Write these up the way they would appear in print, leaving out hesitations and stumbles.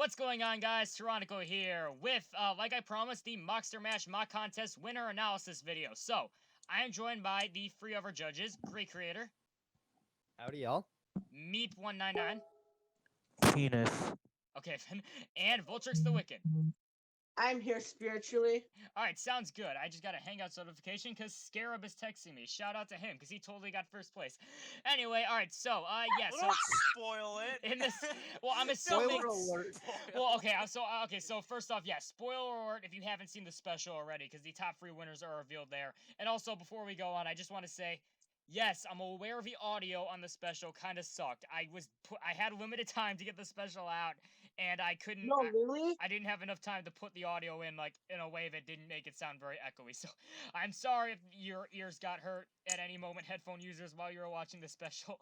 What's going on, guys? Tyrannical here with, like I promised, the Moxter Mash mock contest winner analysis video. So, I am joined by the three other judges, GreatCreator, Howdy, y'all. Meep199, Penis. okay, and Vultrix The Wicked. I'm here spiritually. Alright, sounds good. I just got a Hangout notification because Scarab is texting me. Shout out to him, because he totally got first place. Anyway, alright, so, yeah, so... Don't spoil it! In this... Well, I'm assuming... alert. Well, okay, so first off, yeah, spoiler alert if you haven't seen the special already, because the top 3 winners are revealed there. And also, before we go on, I just want to say... Yes, I'm aware the audio on the special kind of sucked. I had limited time to get the special out, and I couldn't. No, really? I didn't have enough time to put the audio in in a way that didn't make it sound very echoey. So, I'm sorry if your ears got hurt at any moment, headphone users, while you were watching the special.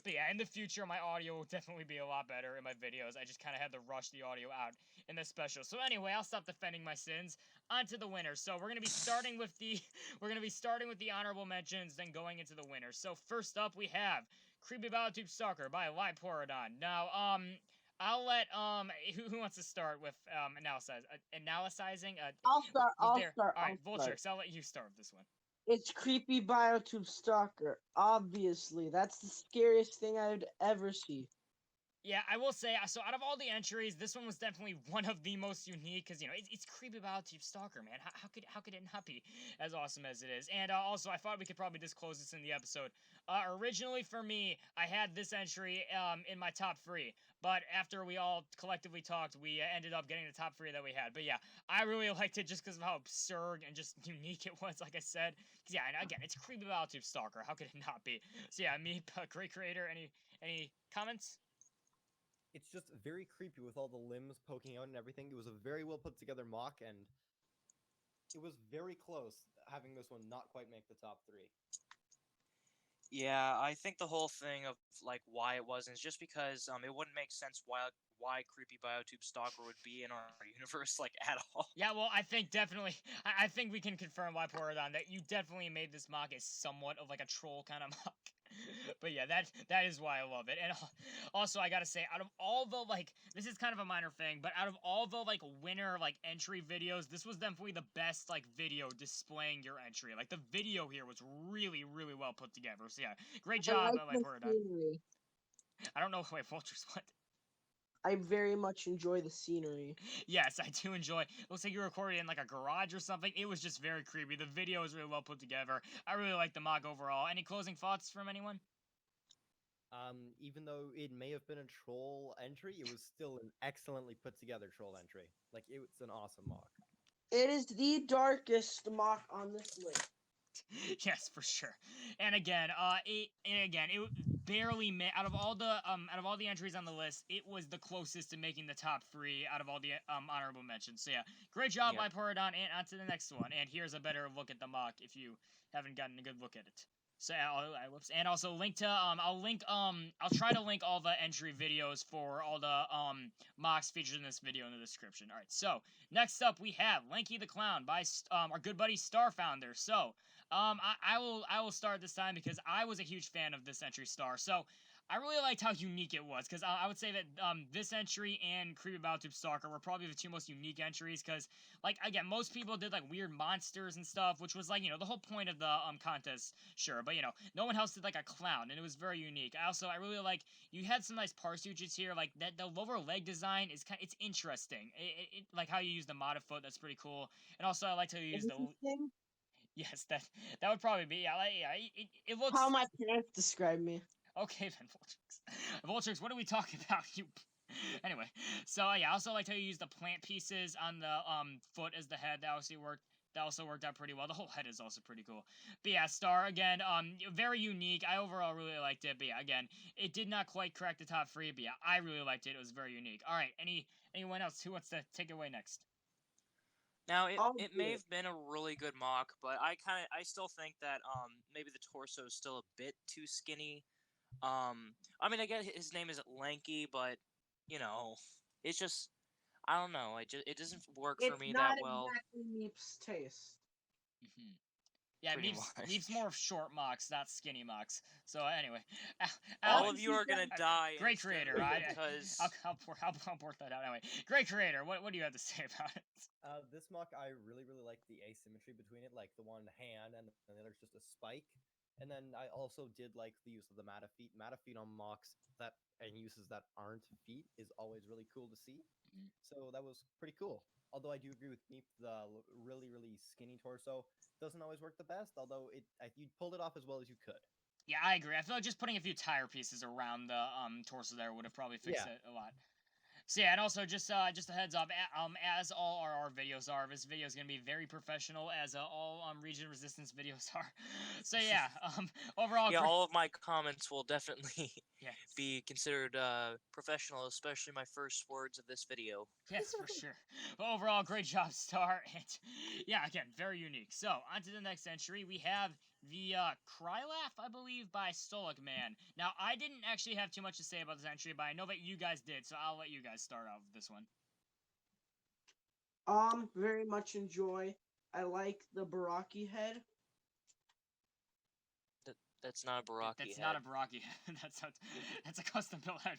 But yeah, in the future, my audio will definitely be a lot better in my videos. I just kind of had to rush the audio out in the special. So anyway, I'll stop defending my sins. On to the winners. So we're gonna be starting with the honorable mentions, then going into the winners. So first up, we have Creepy Biotube Stalker by Liporodon. Now, I'll let who wants to start with analyzing? I'll start. All right, Vultrix, I'll let you start with this one. It's Creepy Biotube Stalker. Obviously, that's the scariest thing I'd ever see. Yeah, I will say, so out of all the entries, this one was definitely one of the most unique, because, you know, it's Creepy Biotube Stalker, man. How could it not be as awesome as it is? And also, I thought we could probably disclose this in the episode. Originally, for me, I had this entry in my top 3, but after we all collectively talked, we ended up getting the top 3 that we had. But yeah, I really liked it just because of how absurd and just unique it was, like I said. Because yeah, and again, it's Creepy Biotube Stalker. How could it not be? So yeah, me, GreatCreator, any comments? It's just very creepy with all the limbs poking out and everything. It was a very well put together mock, and it was very close having this one not quite make the top 3. Yeah, I think the whole thing of like why it wasn't is just because it wouldn't make sense why Creepy Biotube Stalker would be in our universe like at all. Yeah, well, I think definitely, I think we can confirm, Liporodon, that you definitely made this mock as somewhat of like a troll kind of mock. But yeah, that is why I love it. And also, I gotta say, out of all the, like, this is kind of a minor thing, but out of all the, like, winner, like, entry videos, this was definitely the best, like, video displaying your entry. Like, the video here was really, really well put together. So yeah, great job, Liporodon. I don't know, wait, Vultrix, what? I very much enjoy the scenery. Yes, I do enjoy. It looks like you recorded in like a garage or something. It was just very creepy. The video was really well put together. I really like the mock overall. Any closing thoughts from anyone? Even though it may have been a troll entry, it was still an excellently put together troll entry. Like, it's an awesome mock. It is the darkest mock on this list. Yes, for sure. And again, it barely made out of all the entries on the list. It was the closest to making the top 3 out of all the honorable mentions. So yeah, great job, Liporodon. And on to the next one. And here's a better look at the mock if you haven't gotten a good look at it. So whoops. And also link to I'll try to link all the entry videos for all the mocks featured in this video in the description. All right. So next up we have Linky the Clown by our good buddy Starfounder. So I will start this time because I was a huge fan of this entry Star. So I really liked how unique it was, because I would say that this entry and Creepy Biotube Stalker were probably the 2 most unique entries, because, like, again, most people did, like, weird monsters and stuff, which was, like, you know, the whole point of the contest, sure, but, you know, no one else did, like, a clown, and it was very unique. I really like, you had some nice parsuches here, like, the lower leg design is it's interesting. Like, how you use the modded foot, that's pretty cool, and also I like how you use the... Yes, that would probably be, it looks... How my parents describe me. Okay then, Vultrix. Vultrix, what are we talking about? You. Anyway, so yeah, I also liked how you used the plant pieces on the foot as the head. That also worked out pretty well. The whole head is also pretty cool. But yeah, Star again, very unique. I overall really liked it. But yeah, again, it did not quite crack the top 3. But yeah, I really liked it. It was very unique. All right, anyone else who wants to take it away next? Now, it may have been a really good mock, but I still think that maybe the torso is still a bit too skinny. I mean, I get his name isn't Lanky, but, you know, it's just, I don't know, it doesn't work for me that well. It's not exactly Meep's taste. Yeah, pretty Meep's much. more of short mocks, not skinny mocks. So anyway, All Alex, of you are gonna die. GreatCreator. Because I'll work that out anyway. GreatCreator, what do you have to say about it? This mock, I really like the asymmetry between it, like the one hand and the other's just a spike. And then I also did like the use of the Mata feet. Mata feet on mocks that and uses that aren't feet is always really cool to see. So that was pretty cool. Although I do agree with Meep, the really skinny torso doesn't always work the best. Although you pulled it off as well as you could. Yeah, I agree. I feel like just putting a few tire pieces around the torso there would have probably fixed it a lot. So yeah, and also just a heads up, as all our videos are, this video is gonna be very professional, as all region resistance videos are. So yeah, overall. Yeah, all of my comments will definitely yes. be considered professional, especially my first words of this video. Yes, for sure. But overall, great job, Star. And yeah, again, very unique. So on to the next entry, we have the Crylaugh, I believe, by Stoic Man. Now, I didn't actually have too much to say about this entry, but I know that you guys did, so I'll let you guys start out with this one. Very much enjoy. I like the Baraki head. That's not a Baraki That's head. not a Baraki head. That's a custom built head.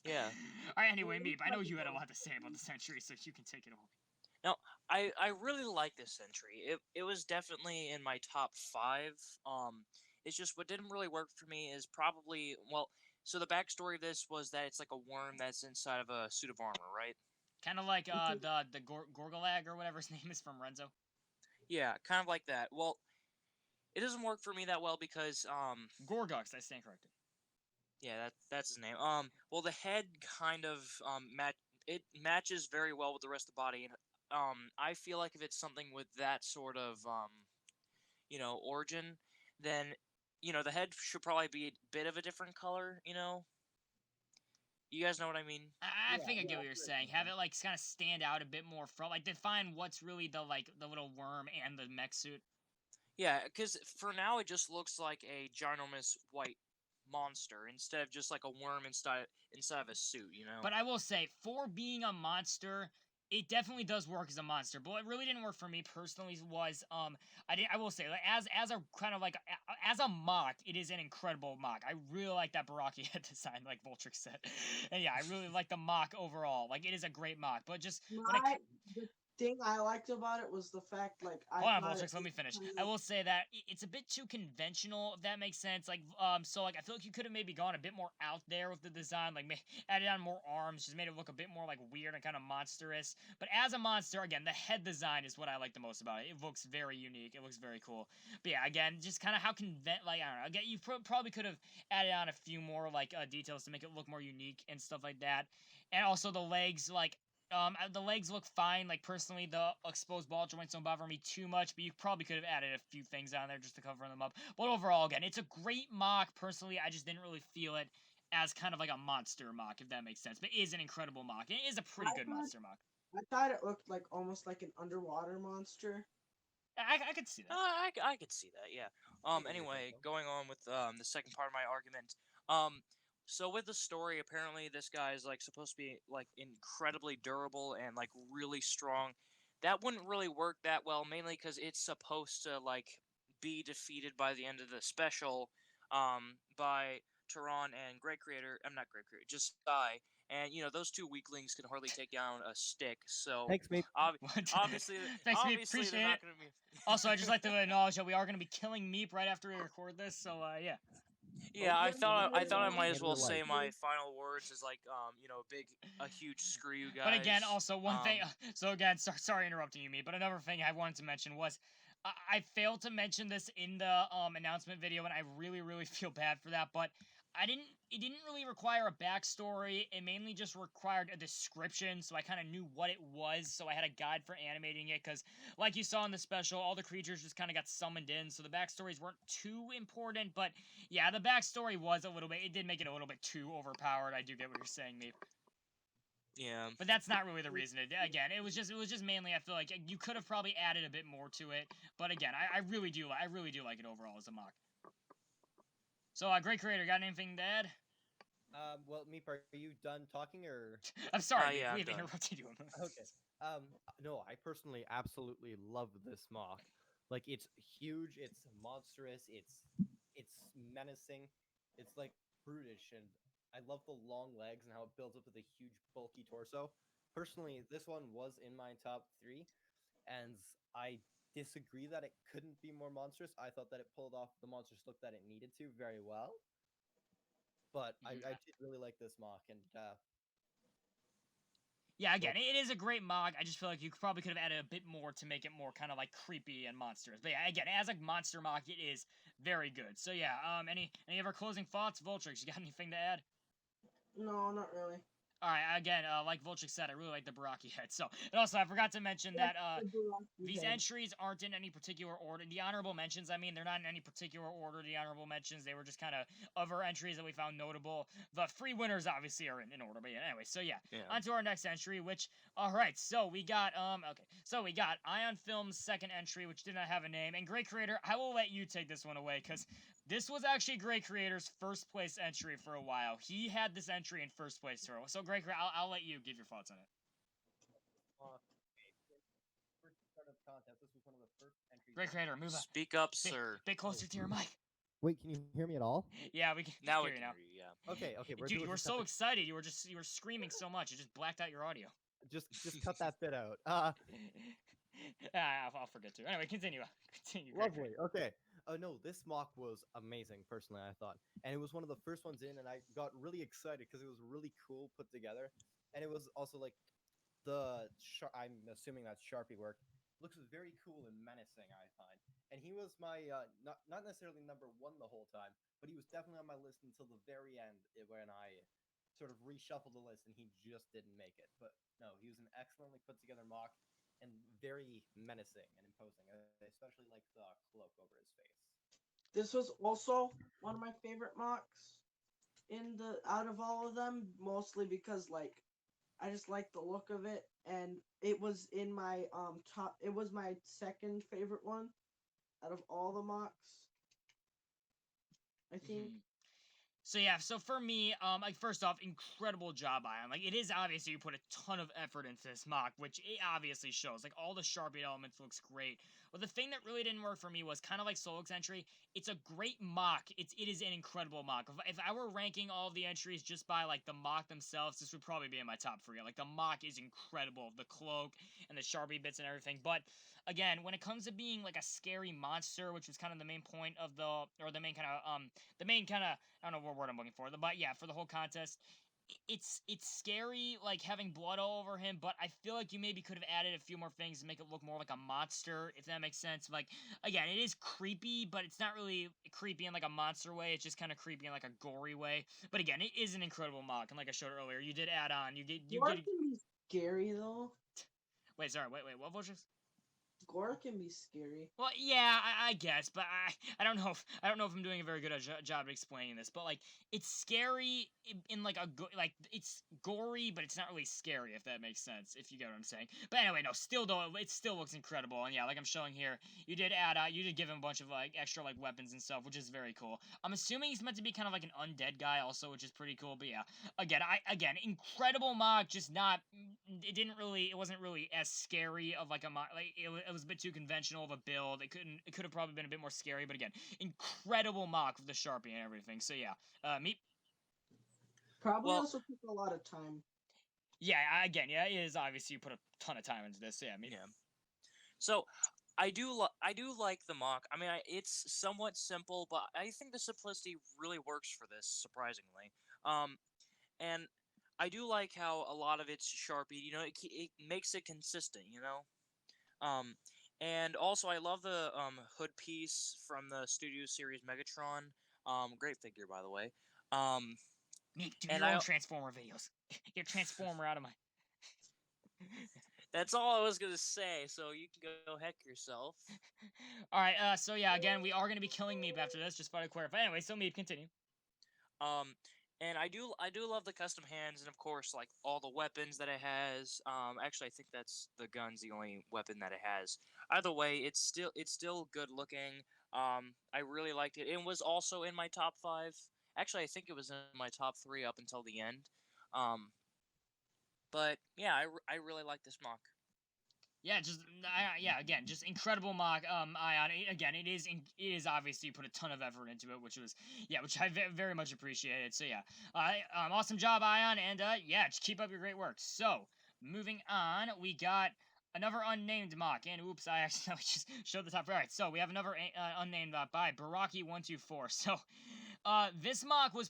Yeah. Alright, anyway, Meep, I know you had a lot to say about this entry, so you can take it away. Now, I really like this entry. It was definitely in my top 5. It's just what didn't really work for me is probably, well, so the backstory of this was that it's like a worm that's inside of a suit of armor, right? Kind of like the Gorgolag or whatever his name is from Renzo. Yeah, kind of like that. Well, it doesn't work for me that well because Gorgux, I stand corrected. Yeah, that's his name. Well, the head kind of matches very well with the rest of the body, and I feel like if it's something with that sort of origin, then the head should probably be a bit of a different color. You guys know what I mean? I think I get what you're saying. Have it like kind of stand out a bit more from, like, define what's really the little worm and the mech suit. Yeah, because for now it just looks like a ginormous white monster instead of just like a worm inside of a suit, But I will say, for being a monster, it definitely does work as a monster. But what really didn't work for me personally was I will say, like, as a kind of like as a mock, it is an incredible mock. I really like that Baraki head design, like Vultrix said, and yeah, I really like the mock overall. Like, it is a great mock. But just the thing I liked about it was the fact, like, hold on, Vultrix, let me finish. I will say that it's a bit too conventional, if that makes sense. Like, so, like, I feel like you could have maybe gone a bit more out there with the design, like, added on more arms, just made it look a bit more, like, weird and kind of monstrous. But as a monster, again, the head design is what I like the most about it. It looks very unique. It looks very cool. But yeah, again, just kind of how like, I don't know. Again, you probably could have added on a few more, like, details to make it look more unique and stuff like that. And also the legs, like, the legs look fine. Like, personally, the exposed ball joints don't bother me too much, but you probably could have added a few things on there just to cover them up. But overall, again, it's a great mock. Personally, I just didn't really feel it as kind of like a monster mock, if that makes sense. But it is an incredible mock. It is a pretty good monster mock. I thought it looked like almost like an underwater monster. I could see that. I could see that, yeah. Anyway, going on with the second part of my argument. So with the story, apparently this guy is like supposed to be like incredibly durable and like really strong. That wouldn't really work that well, mainly because it's supposed to like be defeated by the end of the special, by Tehran and GreatCreator. I'm not GreatCreator, just Sky. And those two weaklings can hardly take down a stick. So Thanks, mate. Obviously, Thanks, Meep. obviously Appreciate they're not it. going to be. Also, I'd just like to acknowledge that we are going to be killing Meep right after we record this. So yeah. Yeah, I thought I might as well say my final words as like a huge screw you guys. But again, also one thing. So again, sorry interrupting you, but another thing I wanted to mention was I failed to mention this in the announcement video, and I really feel bad for that. But it didn't really require a backstory. It mainly just required a description, so I kind of knew what it was. So I had a guide for animating it, because like you saw in the special, all the creatures just kind of got summoned in, so the backstories weren't too important. But yeah, the backstory was a little bit, it did make it a little bit too overpowered. I do get what you're saying, Meep. Yeah. But that's not really the reason. Again, it was just mainly, I feel like you could have probably added a bit more to it. But again, I really do like it overall as a mock. So, GreatCreator, got anything to add? Well, Meep, are you done talking, or? I'm sorry, yeah, we I'm have done. interrupted you. Okay. No, I personally absolutely love this mock. Like it's huge, it's monstrous, it's menacing, it's like brutish, and I love the long legs and how it builds up with a huge bulky torso. Personally, this one was in my top 3, and I disagree that it couldn't be more monstrous. I thought that it pulled off the monstrous look that it needed to very well. But I did really like this mock, and Yeah, again, it is a great mock. I just feel like you probably could have added a bit more to make it more kind of like creepy and monstrous. But yeah, again, as a monster mock, it is very good. So yeah, any of our closing thoughts, Vultrix? You got anything to add? No, not really. All right, again, like Vultrix said, I really like the Baraki head. So, and also, I forgot to mention that these entries aren't in any particular order. The honorable mentions, I mean, they're not in any particular order. The honorable mentions, they were just kind of other entries that we found notable. The 3 winners obviously are in order, but yeah, anyway. So yeah, on to our next entry, which all right. So we got So we got Ion Film's second entry, which did not have a name, and GreatCreator. I will let you take this one away because this was actually GreatCreator's first place entry for a while. He had this entry in first place for a while. So GreatCreator, I'll let you give your thoughts on it. first start of contest, this was one of the first entries. GreatCreator, move up. Speak up, sir. Bit closer to your mic. Wait, can you hear me at all? Yeah, we can Now hear we you can now. hear you, yeah. Okay. Dude, you were so excited. You were screaming so much. It just blacked out your audio. Just cut that bit out. I'll forget to. Anyway, continue. Lovely. Okay. Oh no, this mock was amazing. Personally, I thought, and it was one of the first ones in, and I got really excited because it was really cool put together, and it was also like I'm assuming that's Sharpie work. Looks very cool and menacing. I find, and he was my not necessarily number 1 the whole time, but he was definitely on my list until the very end when I sort of reshuffled the list, and he just didn't make it. But no, he was an excellently put together mock and very menacing and imposing. I especially like the cloak over his face. This was also one of my favorite mocks out of all of them, mostly because like I just like the look of it, and it was in my top. It was my second favorite one out of all the mocks, I think. So yeah, so for me, like first off, incredible job, Ion. Like it is obviously you put a ton of effort into this mock, which it obviously shows. Like all the Sharpie elements looks great. But the thing that really didn't work for me was kind of like Solok's entry. It's a great mock. It is an incredible mock. If I were ranking all of the entries just by like the mock themselves, this would probably be in my top 3. Like the mock is incredible, the cloak and the Sharpie bits and everything. But again, when it comes to being like a scary monster, which was kind of the main point of the main kind of I don't know what word I'm looking for, but yeah, for the whole contest, it's scary, like having blood all over him. But I feel like you maybe could have added a few more things to make it look more like a monster, if that makes sense. Like again, it is creepy, but it's not really creepy in like a monster way. It's just kind of creepy in like a gory way. But again, it is an incredible mock, and like I showed earlier, you did add on. Gore can be scary though. Wait, sorry, wait, what was this? Gore can be scary. Well, yeah, I guess, but I don't know if I'm doing a very good job of explaining this. But like, it's scary in like like it's gory, but it's not really scary, if that makes sense. If you get what I'm saying. But anyway, no, still though, it still looks incredible. And yeah, like I'm showing here, you did give him a bunch of like extra like weapons and stuff, which is very cool. I'm assuming he's meant to be kind of like an undead guy also, which is pretty cool. But yeah, again, incredible mock, just not. It wasn't really as scary of like a mock. Like it was a bit too conventional of a build. It could have probably been a bit more scary, but again, incredible mock with the Sharpie and everything. So yeah, Meep. Probably also took a lot of time. Yeah, again, yeah, it is obviously you put a ton of time into this. So yeah, Meep. Yeah. So I do like the mock. I mean, it's somewhat simple, but I think the simplicity really works for this, surprisingly. And I do like how a lot of it's Sharpie. You know, it makes it consistent. You know. And also I love the hood piece from the Studio Series Megatron. Great figure, by the way. Meep, do your own Transformer videos. Your Transformer out of my. That's all I was gonna say. So you can go heck yourself. All right. So yeah, again, we are gonna be killing Meep after this. Just to clarify. Anyway, so Meep, continue. And I do love the custom hands, and of course, like all the weapons that it has. Actually, I think that's the gun's the only weapon that it has. Either way, it's still good looking. I really liked it. It was also in my top 5. Actually, I think it was in my top 3 up until the end. But yeah, I really like this mock. Yeah, again, just incredible mock. Ion. Again, it is obviously you put a ton of effort into it, which I very much appreciated. So yeah, awesome job, Ion, and yeah, just keep up your great work. So moving on, we got another unnamed mock, and oops, I accidentally just showed the top. All right, so we have another unnamed by Baraki124. So, this mock was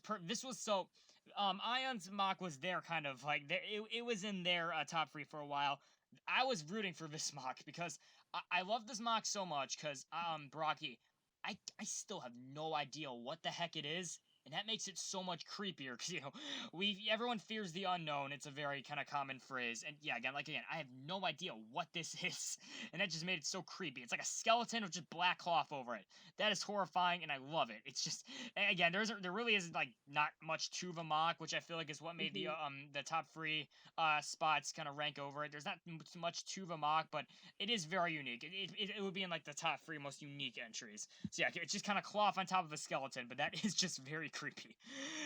Ion's mock was there kind of like it was in their top 3 for a while. I was rooting for this mock because I love this mock so much because Baraki, I still have no idea what the heck it is, and that makes it so much creepier because everyone fears the unknown. It's a very kind of common phrase, and yeah, again, I have no idea what this is, and that just made it so creepy. It's like a skeleton with just black cloth over it. That is horrifying, and I love it. It's just again, there really isn't like not much to the mock, which I feel like is what made the top 3 spots kind of rank over it. There's not much to the mock, but it is very unique. It would be in like the top 3 most unique entries. So yeah, it's just kind of cloth on top of a skeleton, but that is just very creepy.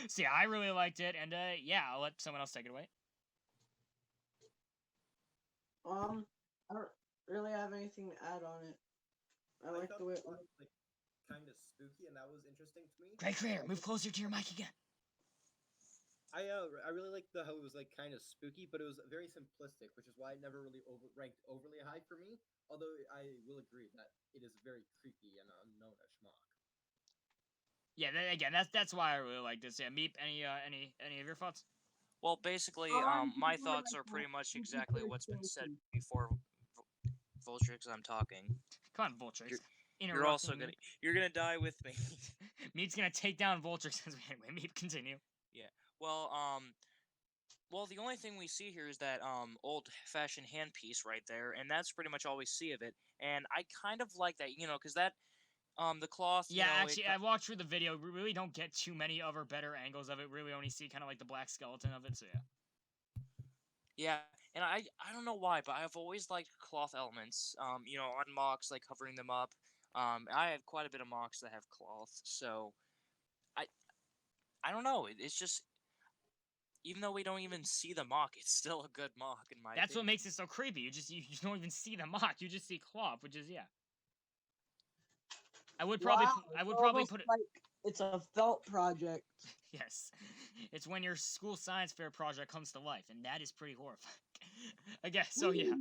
So yeah, I really liked it, and yeah, I'll let someone else take it away. I don't really have anything to add on it. I like the way it was like kind of spooky, and that was interesting to me. GreatCreator, move closer to your mic again. I really liked how it was like kind of spooky, but it was very simplistic, which is why it never really ranked overly high for me. Although I will agree that it is very creepy and unknown-ish mock. Yeah, that's why I really like this. Yeah, Meep, any of your thoughts? Well, basically, my thoughts are pretty much exactly what's been said before. Vultrix, I'm talking. Come on, Vultrix. You're also you're gonna die with me. Meep's gonna take down Vultrix. Anyway, Meep, continue. Yeah. Well, the only thing we see here is that old-fashioned handpiece right there, and that's pretty much all we see of it. And I kind of like that, because that the cloth. Yeah, actually, I walked through the video. We really don't get too many other better angles of it. Really, only see kind of like the black skeleton of it. So yeah. Yeah, and I don't know why, but I've always liked cloth elements. On mocks, like covering them up. I have quite a bit of mocks that have cloth, so I don't know. It's just, even though we don't even see the mock, it's still a good mock in my opinion. That's what makes it so creepy. You don't even see the mock. You just see cloth, which is yeah. I would probably put it. Like it's a felt project. Yes, it's when your school science fair project comes to life, and that is pretty horrifying. I guess so. Yeah.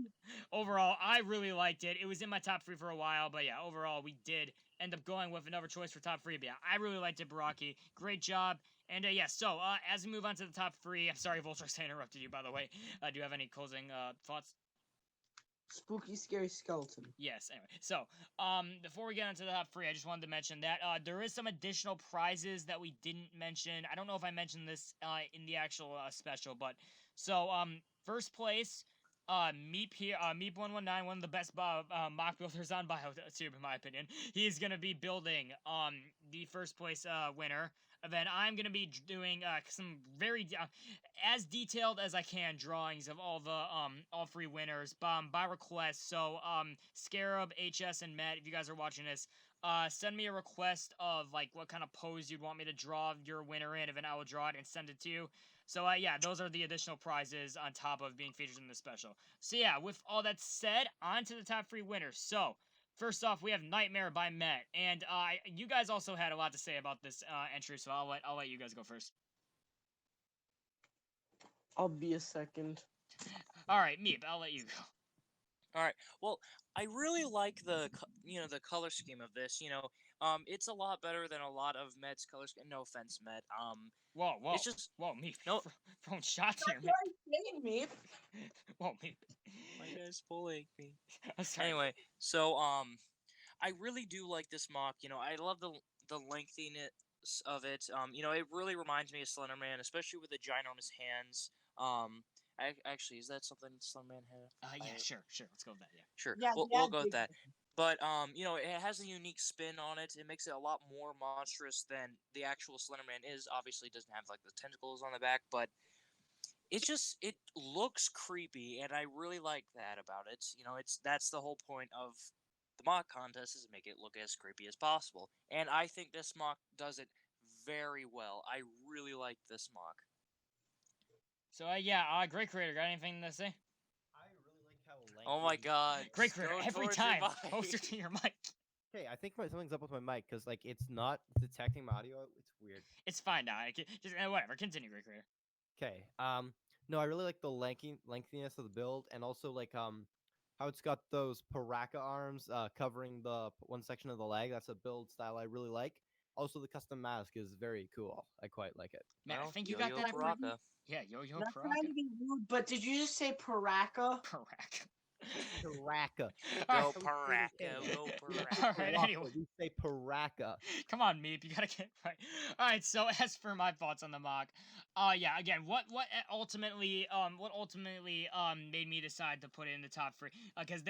Overall, I really liked it. It was in my top 3 for a while, but yeah, overall, we did end up going with another choice for top 3. But yeah, I really liked it, Baraki. Great job. And yeah, so as we move on to the top 3, I'm sorry, Vultrix, I interrupted you. By the way, do you have any closing thoughts? Spooky, scary skeleton. Yes, anyway. So, before we get into the top 3, I just wanted to mention that there is some additional prizes that we didn't mention. I don't know if I mentioned this in the actual special, but so first place, Meep199, one of the best mock builders on BioTube, in my opinion. He's gonna be building the first place winner. And then I'm gonna be doing some very as detailed as I can drawings of all the all 3 winners by request. So Scarab, HS, and Matt, if you guys are watching this, send me a request of like what kind of pose you'd want me to draw your winner in, and then I will draw it and send it to you. So yeah, those are the additional prizes on top of being featured in the special. So yeah, with all that said, on to the top 3 winners. So first off, we have Nightmare by Met, and you guys also had a lot to say about this entry, so I'll let you guys go first. I'll be a second. All right, Meep, I'll let you go. All right. Well, I really like the color scheme of this. It's a lot better than a lot of Met's color scheme. No offense, Met. Whoa, it's just Meep. No, throwing shots here, Meep. Whoa, Meep. My guy's bullying me. I'm sorry. Anyway, so I really do like this mock. I love the lengthiness of it. It really reminds me of Slenderman, especially with the ginormous hands. Actually, is that something Slenderman had? Yeah, sure. Let's go with that. Yeah. Sure. Yeah, we'll go with that. But it has a unique spin on it. It makes it a lot more monstrous than the actual Slenderman is. Obviously, it doesn't have like the tentacles on the back, but it looks creepy, and I really like that about it. That's the whole point of the mock contest, is to make it look as creepy as possible. And I think this mock does it very well. I really like this mock. So yeah, GreatCreator, got anything to say? I really like how Oh my god. GreatCreator, Go every towards your time, mic. closer to your mic. Okay, I think something's up with my mic because like it's not detecting my audio. It's weird. It's fine now. Just whatever. Continue, GreatCreator. Okay. No, I really like the lengthiness of the build, and also like how it's got those Paraka arms covering the one section of the leg. That's a build style I really like. Also, the custom mask is very cool. I quite like it. Man, I Well, think you got Yo-Yo that. Baraka. Yeah, Yo-Yo Not Paraka. trying to be rude, but did you just say Paraka? Paraka. Paraka. Go That's how we say it in Paraka, Canada. go We don't say Paraka. Alright, Paraka, anyway. we say Paraka. Come on, Meep, you gotta get right. All right, so as for my thoughts on the mock, yeah, again, what ultimately made me decide to put it in the top three? Because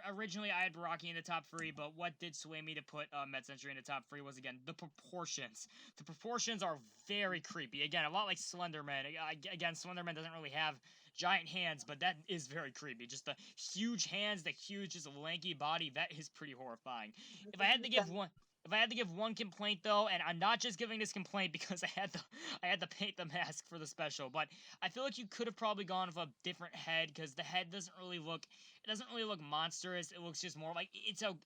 originally I had Baraki in the top three, but what did sway me to put Med Century in the top three was again the proportions. The proportions are very creepy. Again, a lot like Slenderman. Again, Slenderman doesn't really have giant hands, but that is very creepy. Just the huge hands, the huge, just lanky body, that is pretty horrifying. If I had to give one complaint though, and I'm not just giving this complaint because I had to paint the mask for the special, but I feel like you could have probably gone with a different head because the head doesn't really look monstrous. It looks just more like it's a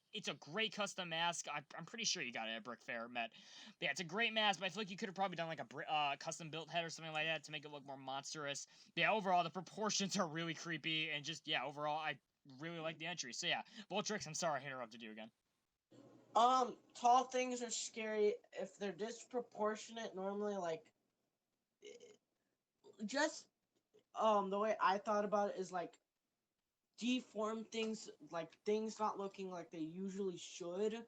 great custom mask. I'm pretty sure you got it at Brick Fair, Met. But yeah, it's a great mask, but I feel like you could have probably done like a custom built head or something like that to make it look more monstrous. But yeah, overall the proportions are really creepy, and just yeah, overall I really like the entry. So yeah, Vultrix, I'm sorry I interrupted you again. Tall things are scary if they're disproportionate. Normally, like, just the way I thought about it is like deformed things, like things not looking like they usually should,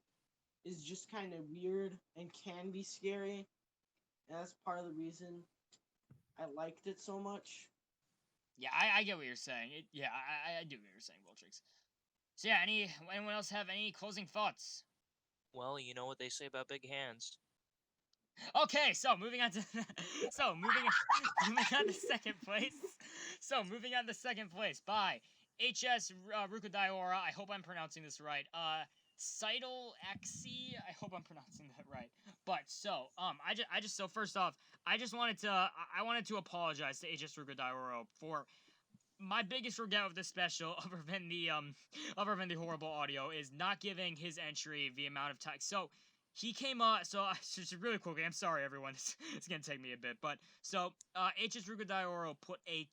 is just kind of weird and can be scary. And that's part of the reason I liked it so much. Yeah, I get what you're saying. I do get what you're saying, Vultrix. So yeah, anyone else have any closing thoughts? Well, you know what they say about big hands. Okay, so moving on to moving on to second place. So moving on to second place by HS Rukudaiora. I hope I'm pronouncing this right. Seidel Axie. I hope I'm pronouncing that right. But so I just so first off, I wanted to apologize to HS Rukudaiora for my biggest regret with this special, other than the horrible audio, is not giving his entry the amount of time. So he came just really quickly. I'm sorry, everyone. It's gonna take me a bit, but so HS Rukudaioro put a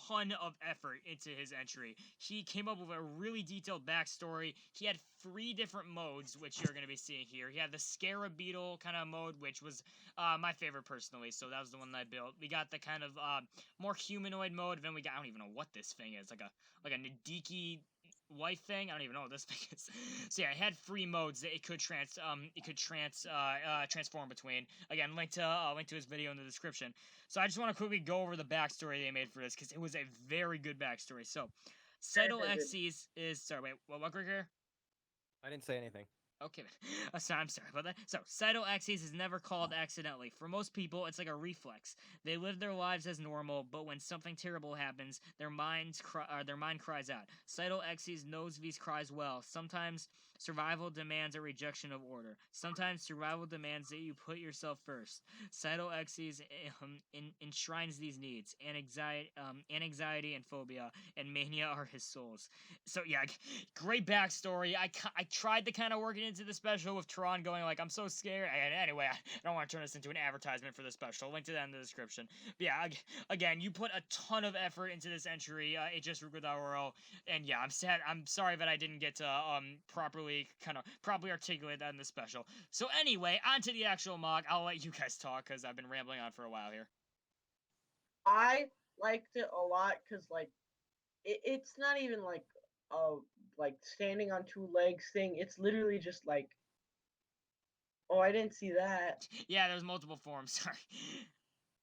ton of effort into his entry. He came up with a really detailed backstory. He had 3 different modes, which you're gonna be seeing here. He had the Scarab Beetle kind of mode, which was my favorite personally. So that was the one that I built. We got the kind of more humanoid mode. Then we got, I don't even know what this thing is, like a Nadiki wife thing. I don't even know what this thing is. So yeah, it had 3 modes that it could transform between. Again, link to his video in the description. So I just want to quickly go over the backstory they made for this because it was a very good backstory. So Seidel Xyz is sorry, wait, what Gregor? I didn't say anything. Okay, I'm sorry about that. So, Seidel Xyz is never called accidentally. For most people, it's like a reflex. They live their lives as normal, but when something terrible happens, their mind cries out. Seidel Xyz knows these cries well. Sometimes survival demands a rejection of order. Sometimes survival demands that you put yourself first. Seidel Xyz enshrines these needs. Anxiety and phobia and mania are his souls. So yeah, great backstory. I tried to kind of work it into the special with Tron going like, I'm so scared. Anyway, I don't want to turn this into an advertisement for the special. Link to that in the description. But yeah, again, you put a ton of effort into this entry, HS Rukudaioro, and yeah, I'm sorry that I didn't get to properly articulate that in the special. So anyway, on to the actual mock. I'll let you guys talk because I've been rambling on for a while here. I liked it a lot because like it's not even like standing on 2 legs thing. It's literally just like, oh, I didn't see that. Yeah, there's multiple forms. Sorry.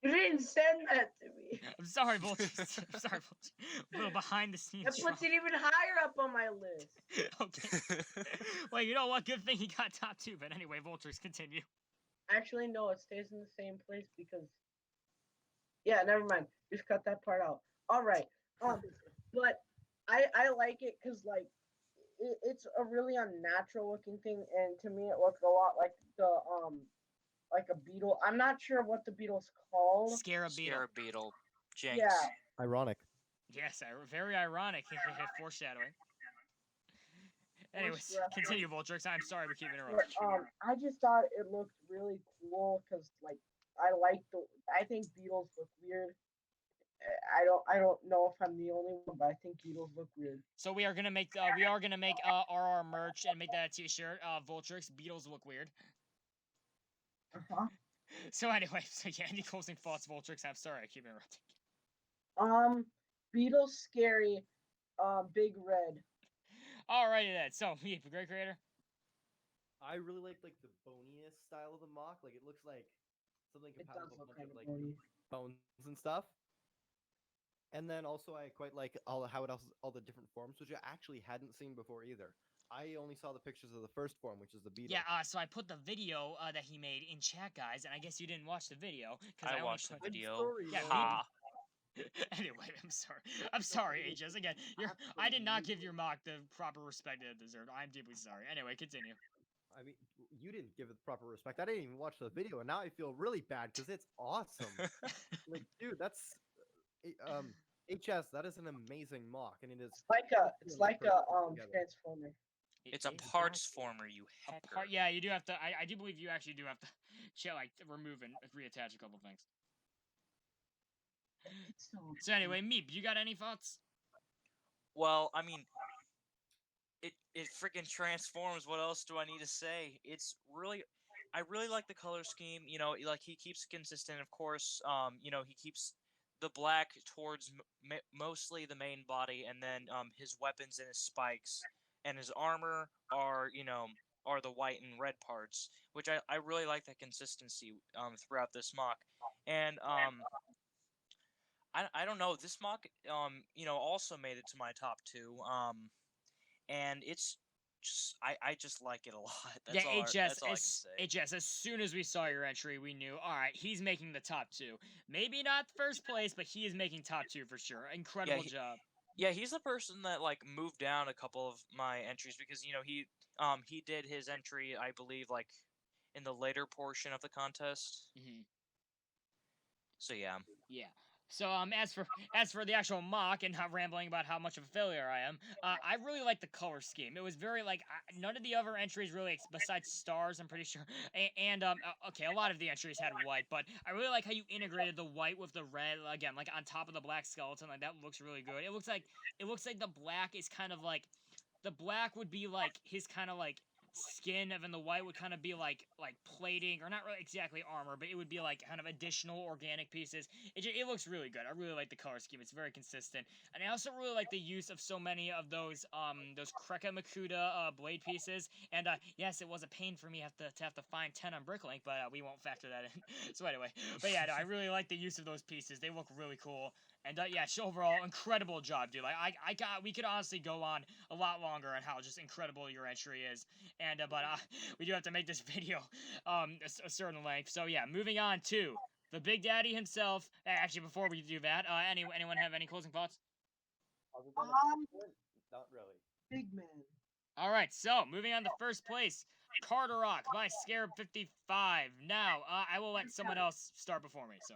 You didn't send that to me. I'm sorry, Vultrix. I'm sorry, Vultrix. A little behind the scenes. That puts it even higher up on my list. Okay. Well, you know what? Good thing he got top 2. But anyway, Vultrix, continue. Actually, no, it stays in the same place because. Yeah, never mind. Just cut that part out. All right. But I like it because like it's a really unnatural looking thing, and to me it looks a lot like the like a beetle. I'm not sure what the beetle's called. Scarab Beetle. Scarab Beetle. Jinx. Yeah. Ironic. Yes, very ironic. Foreshadowing. Anyways, continue, Vultrix. I'm sorry we keep interrupting. I just thought it looked really cool because, like, I think beetles look weird. I don't know if I'm the only one, but I think beetles look weird. So we are gonna make RR merch and make that a T-shirt. Vultrix, beetles look weird. Uh-huh. So anyway, yeah, any closing thoughts, Vultrix? I'm sorry I keep interrupting. Beetles scary. Big red. Alrighty then. So Meep, GreatCreator. I really like the boniest style of the mock. Like it looks like something It compatible does with look a bunch kind of of like bony. bones and stuff. And then also I quite like how it has all the different forms, which I actually hadn't seen before either. I only saw the pictures of the first form, which is the beetle. Yeah, so I put the video that he made in chat, guys, and I guess you didn't watch the video because I watched the video. Sorry, Yeah, Ha. Anyway, I'm sorry, HS. Again, I did not give your mock the proper respect it deserved. I'm deeply sorry. Anyway, continue. I mean, you didn't give it proper respect. I didn't even watch the video, and now I feel really bad because it's awesome. Like, dude, that's HS. That is an amazing mock, and it is. It's like a transformer. It's a parts former, you hacker. Yeah, you do have to. I do believe you actually do have to, remove and reattach a couple things. So anyway, Meep, you got any thoughts? Well, I mean, it freaking transforms. What else do I need to say? It's really, I really like the color scheme. You know, like he keeps consistent. Of course, you know, he keeps the black towards mostly the main body, and then his weapons and his spikes and his armor are, you know, are the white and red parts, which I really like that consistency throughout this mock. And I don't know, this mock you know, also made it to my top 2. And it's just I just like it a lot. That's all I can say. HS, as soon as we saw your entry, we knew, all right, he's making the top 2. Maybe not first place, but he is making top 2 for sure. Incredible job. Yeah, he's the person that like moved down a couple of my entries because, you know, he did his entry, I believe, like in the later portion of the contest. So yeah. Yeah. So as for the actual mock and not rambling about how much of a failure I am, I really like the color scheme. It was very like none of the other entries really, besides stars, I'm pretty sure, and okay, a lot of the entries had white, but I really like how you integrated the white with the red again, like on top of the black skeleton. Like that looks really good. It looks like the black is kind of like the black would be like his kind of like skin, and then the white would kind of be like plating, or not really exactly armor, but it would be like kind of additional organic pieces. It looks really good. I really like the color scheme. It's very consistent, and I also really like the use of so many of those Kreka Makuta blade pieces. And yes, it was a pain for me to have to find 10 on Bricklink, but we won't factor that in. So anyway, but yeah, no, I really like the use of those pieces. They look really cool. And yeah, overall, incredible job, dude. Like we could honestly go on a lot longer on how just incredible your entry is. And but we do have to make this video a certain length. So yeah, moving on to the Big Daddy himself. Actually, before we do that, anyone have any closing thoughts? Not really. Big man. All right, so moving on to first place, Carter Rock by Scarab 55. Now I will let someone else start before me. So.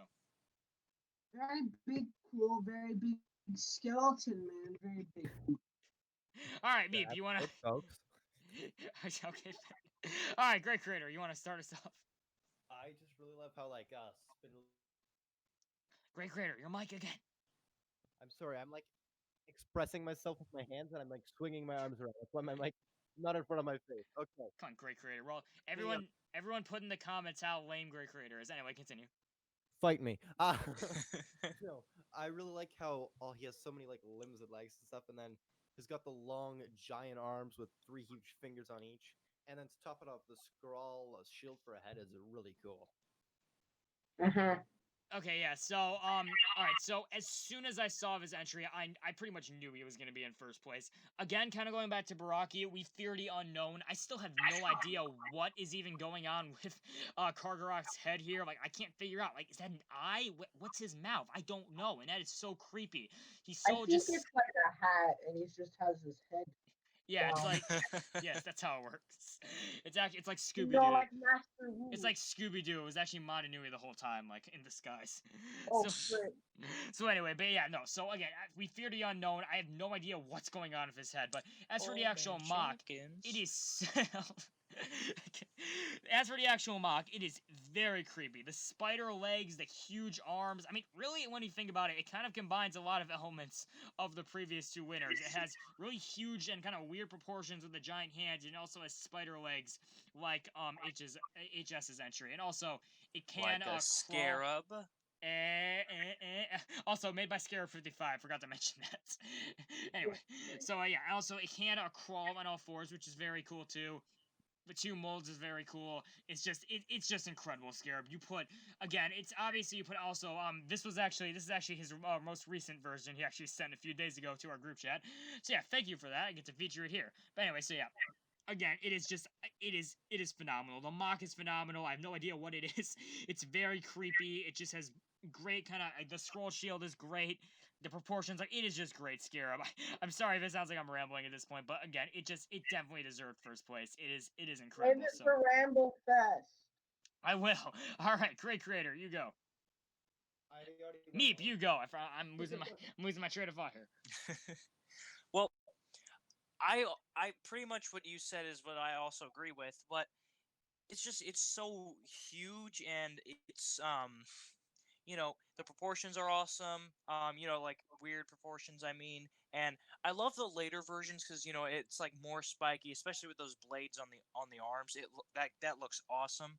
Very big, cool, very big skeleton, man. Very big. All right, Meep, you want to... folks? Okay. All right, GreatCreator, you want to start us off? I just really love how, like, GreatCreator, your mic again. I'm sorry, I'm, like, expressing myself with my hands, and I'm, like, swinging my arms around. That's why my mic not in front of my face. Okay. Come on, GreatCreator. Well, everyone put in the comments how lame GreatCreator is. Anyway, continue. Fight me. No, I really like how he has so many like limbs and legs and stuff, and then he's got the long giant arms with 3 huge fingers on each, and then to top it off, the scroll shield for a head is really cool. Okay, yeah. So all right. So as soon as I saw his entry, I pretty much knew he was gonna be in first place. Again, kind of going back to Baraki, we fear the unknown. I still have no idea what is even going on with Kargarok's head here. Like I can't figure out. Like is that an eye? What's his mouth? I don't know, and that is so creepy. He's so I think it's like a hat, and he just has his head. Yeah, it's Wow. like yes, that's how it works. It's like Scooby No, Doo. like Master Wu. It's like Scooby Doo. It was actually Motunui the whole time, like in disguise. Oh, so, shit. so anyway, but yeah, no. So again, we fear the unknown. I have no idea what's going on with his head. But as for the actual mock, it is. As for the actual mock, it is very creepy. The spider legs, the huge arms. I mean, really, when you think about it, it kind of combines a lot of elements of the previous two winners. It has really huge and kind of weird proportions with the giant hands, and also has spider legs like HS's entry, and also it can like a crawl. Scarab. Also made by Scarab 55. Forgot to mention that. Anyway, so yeah. Also, it can crawl on all fours, which is very cool too. The two molds is very cool. It's just incredible, Scarab. You put again. It's obviously you put also this is actually his most recent version. He actually sent a few days ago to our group chat. So yeah, thank you for that. I get to feature it here. But anyway, so yeah. Again, it is phenomenal. The mock is phenomenal. I have no idea what it is. It's very creepy. It just has great kind of the scroll shield is great. The proportions, like, it is just great, Scarab. I'm sorry if it sounds like I'm rambling at this point, but again, it definitely deserved first place. It is incredible. Save it for Ramble Fest. I will. All right, GreatCreator, you go. I already Meep, went. you go. I'm losing my train of thought here. Well, I pretty much what you said is what I also agree with, but it's so huge, and it's the proportions are awesome. Like weird proportions, I mean. And I love the later versions because it's like more spiky, especially with those blades on the arms. That looks awesome.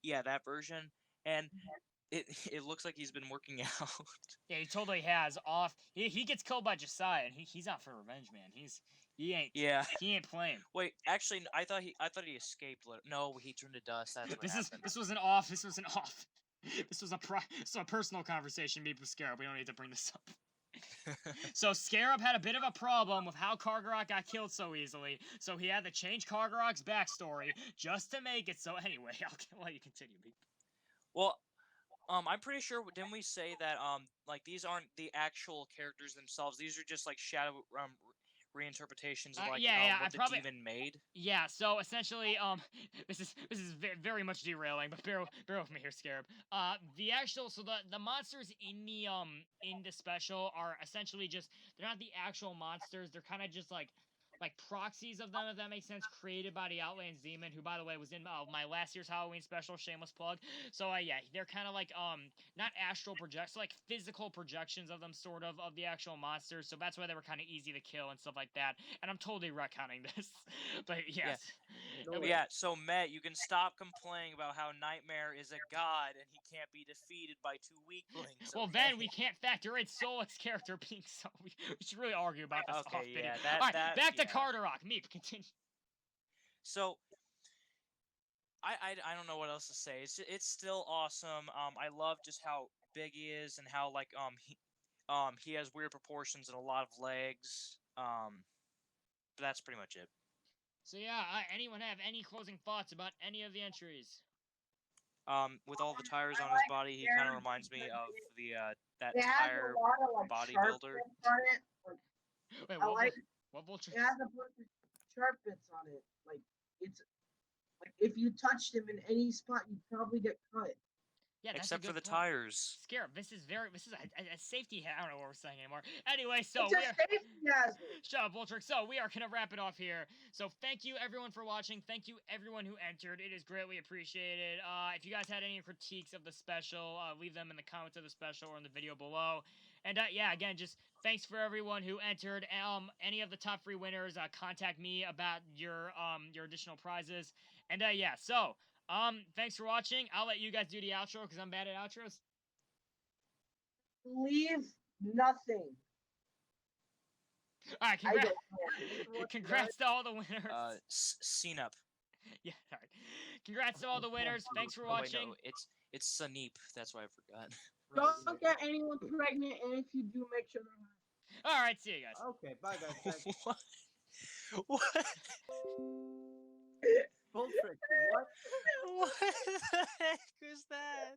Yeah, that version. And it looks like he's been working out. Yeah, he totally has. He gets killed by Josiah, and he's out for revenge, man. He ain't playing. Wait, actually, I thought he escaped. No, he turned to dust. That's what happened. This was an off. This was a personal conversation with Scarab. We don't need to bring this up. So Scarab had a bit of a problem with how Kargarok got killed so easily, so he had to change Kargarok's backstory just to make it so. Anyway, I'll let you continue. Well, I'm pretty sure. Didn't we say that like these aren't the actual characters themselves? These are just like shadow reinterpretations of like what the demon made. Yeah, so essentially, this is very much derailing, but bear with me here, Scarab. The monsters in the special are essentially they're not the actual monsters. They're kind of just like proxies of them, if that makes sense, created by the Outlands Demon, who, by the way, was in my last year's Halloween special, shameless plug. So, yeah, they're kind of like, not astral projects, like physical projections of them, sort of the actual monsters, so that's why they were kind of easy to kill and stuff like that, and I'm totally retconning this, but yes. Yeah, so Matt, you can stop complaining about how Nightmare is a god and he can't be defeated by two weaklings. Well, then we can't factor in Solic's character being so. We should really argue about this off video. Alright, back to Kargarok. Meep, continue. So, I don't know what else to say. It's still awesome. I love just how big he is and how like he has weird proportions and a lot of legs. But that's pretty much it. So yeah, anyone have any closing thoughts about any of the entries? With all the tires on his body, he kind of reminds me of that tire bodybuilder. Wait, what Vultrix? It has a bunch of sharp bits on it. Like it's like if you touched him in any spot, you'd probably get cut. Yeah, that's except for the point. tires. Scarab, this is a safety hat. I don't know what we're saying anymore. Anyway, so it's a safety hazard. Shut up, Vultrix. So we are gonna wrap it off here. So thank you everyone for watching. Thank you everyone who entered. It is greatly appreciated. If you guys had any critiques of the special, leave them in the comments of the special or in the video below. And yeah, again, just thanks for everyone who entered. Any of the top 3 winners, contact me about your additional prizes. And yeah, so. Thanks for watching. I'll let you guys do the outro because I'm bad at outros. Leave nothing. Alright, congrats to all the winners. Scene up. Yeah, alright. Congrats to all the winners. Thanks for watching. Wait, no, it's Saneep. That's why I forgot. Don't get anyone pregnant, and if you do, make sure they're not. Alright, see you guys. Okay, bye guys. What? What? Vultrix, what? What the heck was that?